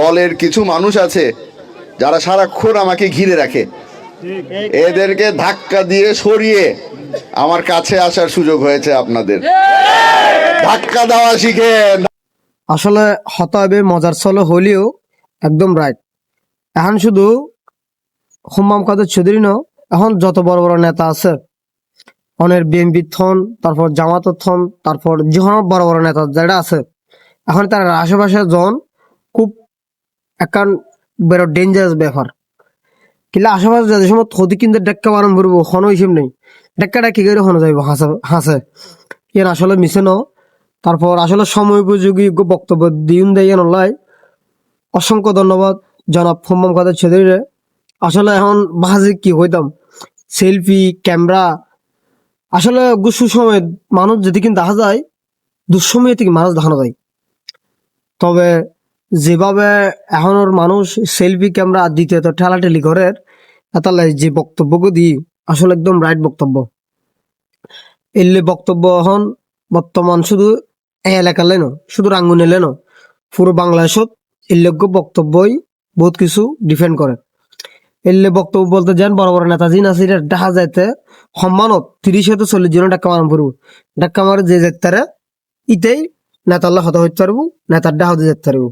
দলের কিছু মানুষ আছে যারা সারাক্ষণ আমাকে ঘিরে রাখে, এদেরকে ধাক্কা দিয়ে সরিয়ে আমার কাছে আসার সুযোগ হয়েছে আপনাদের। ধাক্কা দেওয়া শিখেন। আসলে হতাবে মজার ছলে হলেও একদম রাইট। এখন শুধু হুম্মাম কাদের চৌধুরী ন, এখন যত বড় বড় নেতা আছে অনের বিএনপি থন, তারপর জামাত থন, তারপর যখন বড় বড় নেতা যারা আছে এখন তার আশেপাশে জন খুব একখান বড় ডেঞ্জারাস ব্যাপার। কিন্তু আশেপাশে যাদের সময় ক্ষতি কিন্তু ডেক্কা বারণ করবো হন হিসেব নেই, ডেক্কাটা কি করে হনো যাইব হাসে ইয়ান আসলে মিশে ন। তারপর আসলে সময় উপযোগী বক্তব্য দিন দেয় নয়। অসংখ্য ধন্যবাদ জনাব হুম্মাম কাদের চৌধুরীরে। আসলে এখন বাহাজে কি হইতাম সেলফি ক্যামেরা আসলে সুসময় মানুষ যদি কিন্তু দেখা যায় দুঃসময় থেকে মানুষ দেখানো যায়। তবে যেভাবে এখনের মানুষ সেলফি ক্যামেরা দিতে তো ঠেলাঠেলি করে এতালাই যে বক্তব্য দিই আসলে একদম রাইট বক্তব্য। এলে বক্তব্য এখন বর্তমান শুধু এই এলাকার লেন, শুধু রাঙ্গুন এলেন, পুরো বাংলাদেশত এল্যোগ্য বক্তব্যই বহুত কিছু ডিফেন্ড করে। এলে বক্তব্য বলতে যান বড় বড় নেতাজি নাসির দেখা যাইতে সম্মানত 30 থেকে 40 জন ডাক্কা মারান পড়ব, ডাক্কা মারে যে যেতে ইতেই নেতাল্লা হতে হইতে পারবো, নেতার ডাহতে যেতে পারবো।